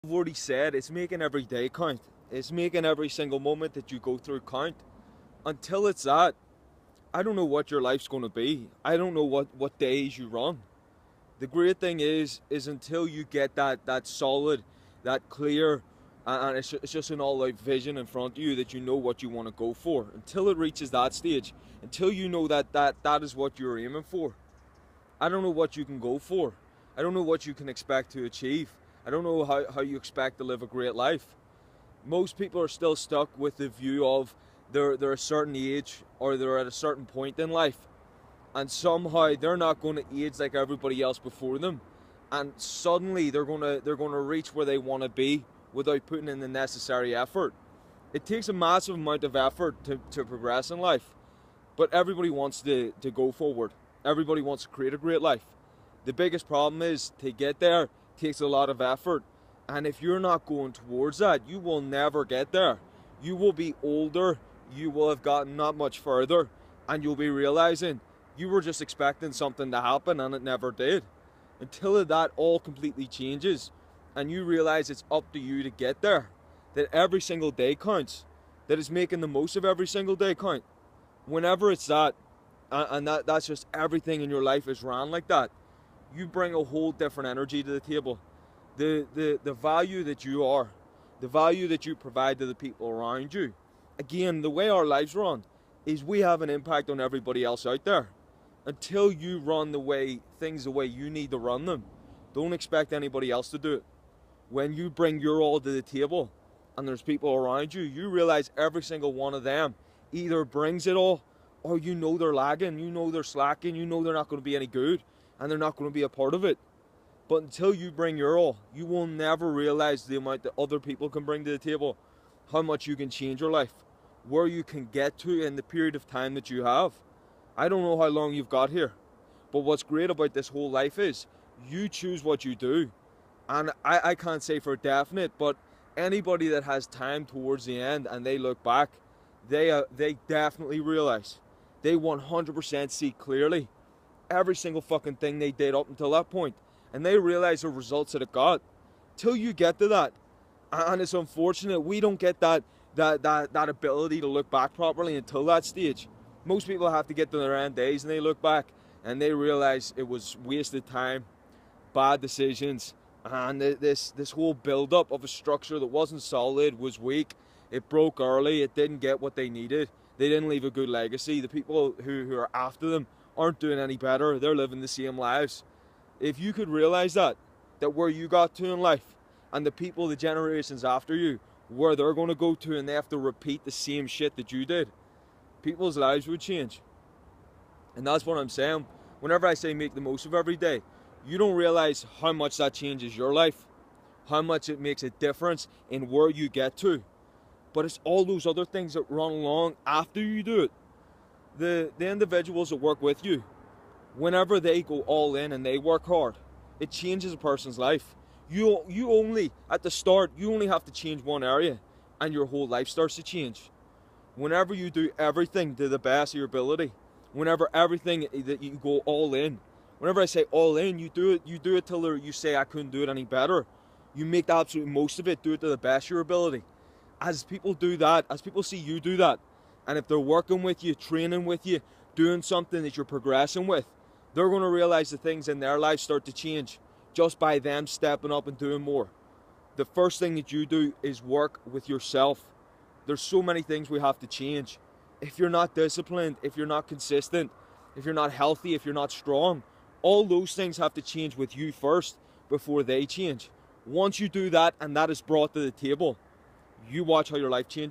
I've already said, it's making every day count. It's making every single moment that you go through count. Until it's that, I don't know what your life's going to be. I don't know what days you run. The great thing is until you get that solid, that clear, and it's just an all-out vision in front of you that you know what you want to go for. Until it reaches that stage, until you know that is what you're aiming for, I don't know what you can go for. I don't know what you can expect to achieve. I don't know how you expect to live a great life. Most people are still stuck with the view of they're a certain age or they're at a certain point in life, and somehow they're not going to age like everybody else before them, and suddenly they're going to reach where they want to be without putting in the necessary effort. It takes a massive amount of effort to progress in life, but everybody wants to go forward. Everybody wants to create a great life. The biggest problem is to get there takes a lot of effort, and if you're not going towards that, you will never get there. You will be older, you will have gotten not much further, and you'll be realizing you were just expecting something to happen and it never did. Until that all completely changes and you realize it's up to you to get there, that every single day counts, that is making the most of every single day count. Whenever it's that, and that's just everything in your life is ran like that, you bring a whole different energy to the table. The value that you are, the value that you provide to the people around you. Again, the way our lives run is we have an impact on everybody else out there. Until you run things the way you need to run them, don't expect anybody else to do it. When you bring your all to the table and there's people around you, you realize every single one of them either brings it all, or you know they're lagging, you know they're slacking, you know they're not going to be any good and they're not going to be a part of it. But until you bring your all, you will never realize the amount that other people can bring to the table, how much you can change your life, where you can get to in the period of time that you have. I don't know how long you've got here, but what's great about this whole life is you choose what you do. And I can't say for definite, but anybody that has time towards the end and they look back, they definitely realize, they 100% see clearly every single fucking thing they did up until that point, and they realize the results that it got. Till you get to that, and it's unfortunate we don't get that ability to look back properly until that stage. Most people have to get to their end days and they look back and they realize it was wasted time, bad decisions, and this whole build-up of a structure that wasn't solid, was weak, it broke early, it didn't get what they needed, they didn't leave a good legacy, the people who are after them aren't doing any better, they're living the same lives. If you could realize that where you got to in life and the people, the generations after you, where they're going to go to and they have to repeat the same shit that you did, people's lives would change. And that's what I'm saying. Whenever I say make the most of every day, you don't realize how much that changes your life, how much it makes a difference in where you get to. But it's all those other things that run along after you do it. The individuals that work with you, whenever they go all in and they work hard, it changes a person's life. You only, at the start, you only have to change one area and your whole life starts to change. Whenever you do everything to the best of your ability, whenever everything that you go all in, whenever I say all in, you do it till you say I couldn't do it any better. You make the absolute most of it, do it to the best of your ability. As people do that, as people see you do that, and if they're working with you, training with you, doing something that you're progressing with, they're going to realize the things in their life start to change just by them stepping up and doing more. The first thing that you do is work with yourself. There's so many things we have to change. If you're not disciplined, if you're not consistent, if you're not healthy, if you're not strong, all those things have to change with you first before they change. Once you do that and that is brought to the table, you watch how your life changes.